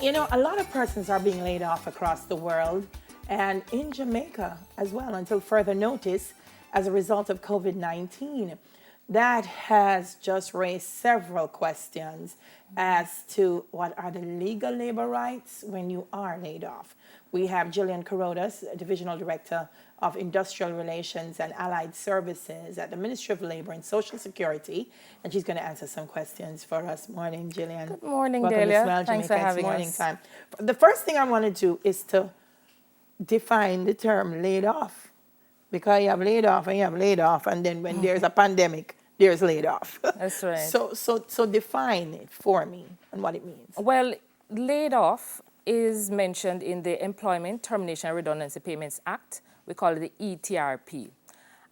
You know, a lot of persons are being laid off across the world and in Jamaica as well until further notice as a result of COVID-19. That has just raised several questions as to what are the legal labor rights when you are laid off. We have Gillian Corrodus, Divisional Director of Industrial Relations and Allied Services at the Ministry of Labor and Social Security, and she's going to answer some questions for us. Morning, Gillian. Good morning, Welcome Delia. to Smile Thanks Jamaica. for having It's morning us. time. The first thing I want to do is to define the term laid off, because you have laid off and you have laid off, and then when there's a pandemic, there's laid off. That's right. So define it for me and what it means. Well, laid off is mentioned in the Employment Termination and Redundancy Payments Act. We call it the ETRP.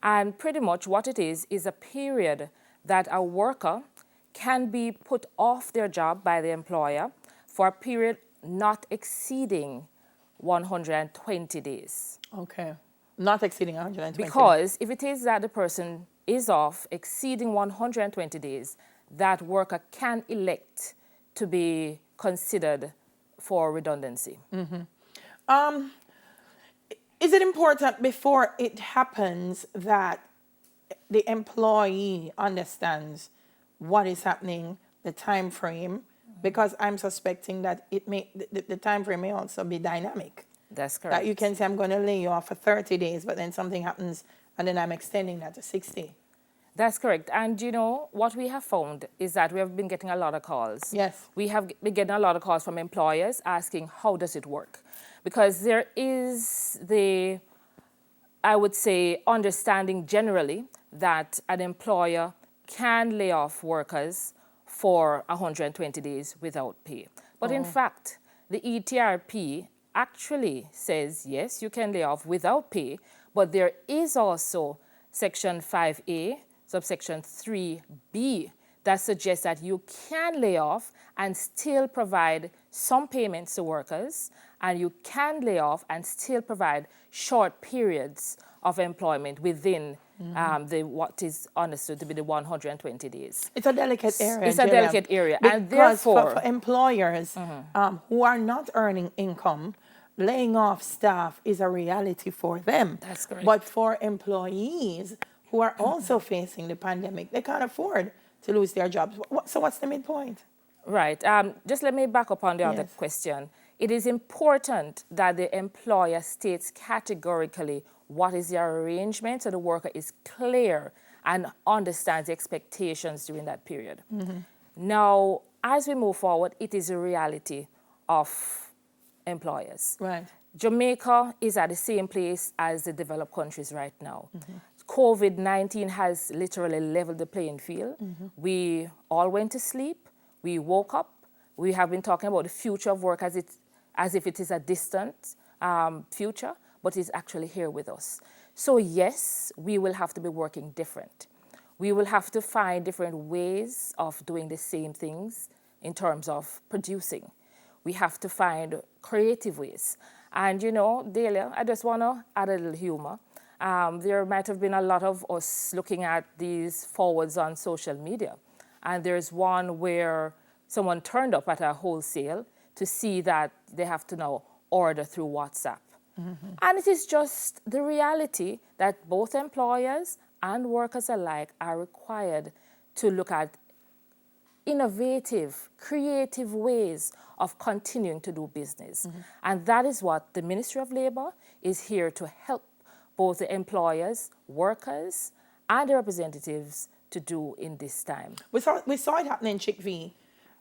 And pretty much what it is a period that a worker can be put off their job by the employer for a period not exceeding 120 days. Okay. Not exceeding 120. Because if it is that the person is off exceeding 120 days, that worker can elect to be considered for redundancy. Is it important before it happens that the employee understands what is happening, the time frame? Because I'm suspecting that the time frame may also be dynamic. That's correct. That you can say, I'm going to lay you off for 30 days, but then something happens and then I'm extending that to 60. That's correct. And you know, what we have found is that we have been getting a lot of calls. Yes. We have been getting a lot of calls from employers asking, how does it work? Because there is I would say, understanding generally that an employer can lay off workers for 120 days without pay. But in fact, the ETRP actually says, yes, you can lay off without pay, but there is also Section 5A, subsection 3B, that suggests that you can lay off and still provide some payments to workers, and you can lay off and still provide short periods of employment within what is understood to be the 120 days. It's a delicate area. It's a delicate area. Because and therefore, for employers who are not earning income, laying off staff is a reality for them. That's correct. But for employees who are also facing the pandemic, they can't afford to lose their jobs. So what's the midpoint? Right. Just let me back up on the other question. It is important that the employer states categorically what is the arrangement so the worker is clear and understands the expectations during that period. Now, as we move forward, it is a reality of employers. Right. Jamaica is at the same place as the developed countries right now. COVID-19 has literally leveled the playing field. We all went to sleep. We woke up. We have been talking about the future of work as if it is a distant future, but it's actually here with us. So yes, we will have to be working different. We will have to find different ways of doing the same things in terms of producing. We have to find creative ways. And you know, Delia, I just want to add a little humor. There might have been a lot of us looking at these forwards on social media. And there's one where someone turned up at a wholesale to see that they have to now order through WhatsApp. And it is just the reality that both employers and workers alike are required to look at innovative, creative ways of continuing to do business. And that is what the Ministry of Labor is here to help both the employers, workers, and the representatives to do in this time. We saw it happening in Chick-V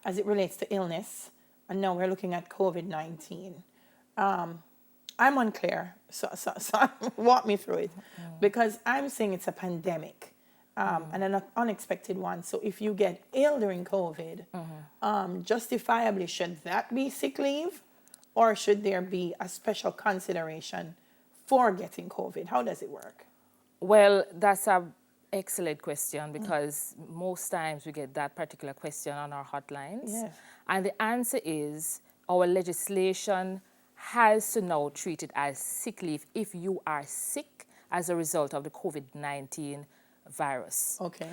as it relates to illness, and now we're looking at COVID-19. I'm unclear, so walk me through it, because I'm saying it's a pandemic and an unexpected one. So if you get ill during COVID, justifiably, should that be sick leave, or should there be a special consideration for getting COVID? How does it work? Well, that's an excellent question, because most times we get that particular question on our hotlines. Yes. And the answer is our legislation has to now treat it as sick leave if you are sick as a result of the COVID-19 virus. Okay.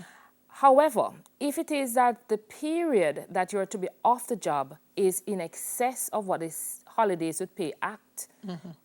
However, if it is that the period that you're to be off the job is in excess of what this Holidays with Pay Act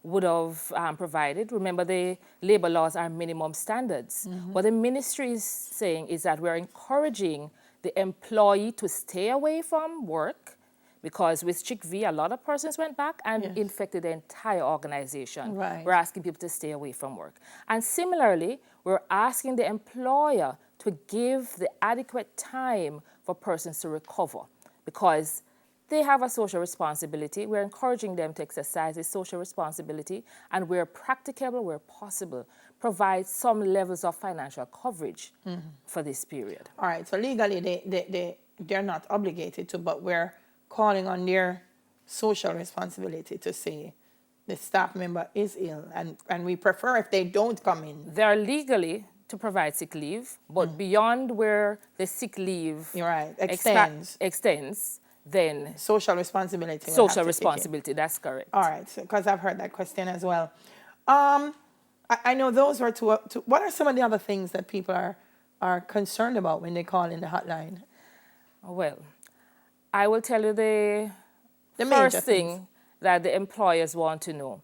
would have provided, remember the labor laws are minimum standards. What the ministry is saying is that we're encouraging the employee to stay away from work, because with Chick V, a lot of persons went back and infected the entire organization. Right. We're asking people to stay away from work. And similarly, we're asking the employer to give the adequate time for persons to recover, because they have a social responsibility. We're encouraging them to exercise this social responsibility, and where practicable, where possible, provide some levels of financial coverage for this period. All right, so legally they're not obligated to, but we're calling on their social responsibility to say the staff member is ill, and we prefer if they don't come in. They're legally to provide sick leave, but beyond where the sick leave extends, then social responsibility. Social responsibility, that's correct. All right, because I've heard that question as well. I know those were two. What are some of the other things that people are concerned about when they call in the hotline? Well, I will tell you the major first thing that the employers want to know.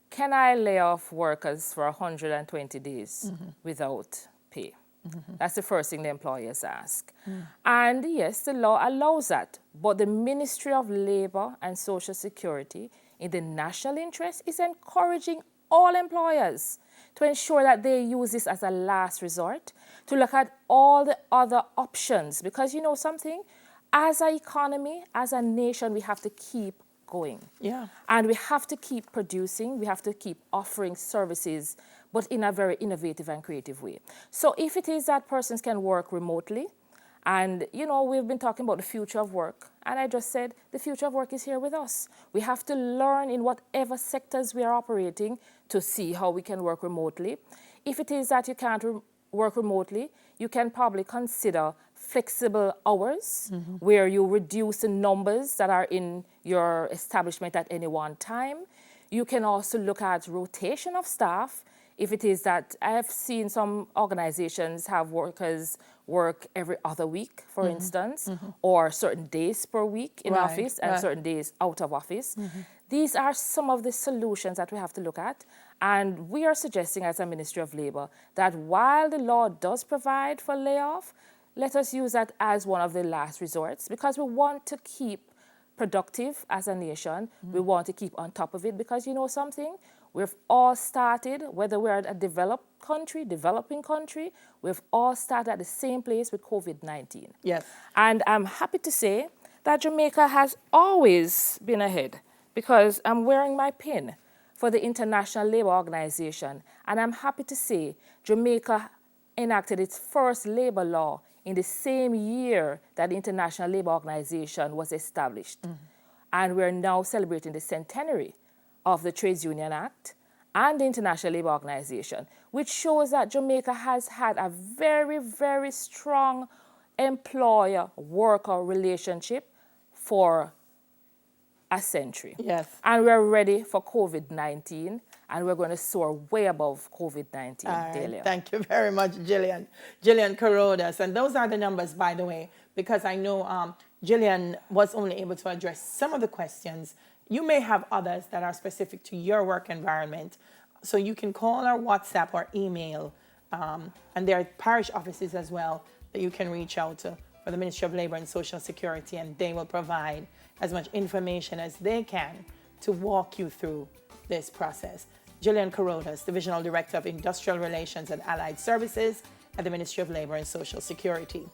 Can I lay off workers for 120 days without pay? That's the first thing the employers ask. And yes, the law allows that, but the Ministry of Labor and Social Security, in the national interest, is encouraging all employers to ensure that they use this as a last resort, to look at all the other options. Because you know something, as an economy, as a nation, we have to keep going. Yeah. And we have to keep producing, we have to keep offering services, but in a very innovative and creative way. So if it is that persons can work remotely, and you know, we've been talking about the future of work, and I just said the future of work is here with us. We have to learn in whatever sectors we are operating to see how we can work remotely. If it is that you can't work remotely, you can probably consider flexible hours, where you reduce the numbers that are in your establishment at any one time. You can also look at rotation of staff. If it is that, I have seen some organizations have workers work every other week, for instance, or certain days per week in office and certain days out of office. These are some of the solutions that we have to look at. And we are suggesting as a Ministry of Labor that while the law does provide for layoff, let us use that as one of the last resorts, because we want to keep productive as a nation. We want to keep on top of it, because you know something? We've all started, whether we're a developed country, developing country, we've all started at the same place with COVID-19. Yes. And I'm happy to say that Jamaica has always been ahead, because I'm wearing my pin for the International Labour Organization. And I'm happy to say Jamaica enacted its first labor law in the same year that the International Labour Organization was established. And we're now celebrating the centenary of the Trades Union Act and the International Labour Organization, which shows that Jamaica has had a very, very strong employer-worker relationship for a century. Yes. And we're ready for COVID-19, and we're going to soar way above COVID-19. Right. Thank you very much, Gillian. Gillian Corrodus. And those are the numbers, by the way, because I know Gillian was only able to address some of the questions. You may have others that are specific to your work environment. So you can call or WhatsApp or email. And there are parish offices as well that you can reach out to for the Ministry of Labor and Social Security, and they will provide as much information as they can to walk you through this process. Gillian Corrodus, Divisional Director of Industrial Relations and Allied Services at the Ministry of Labor and Social Security.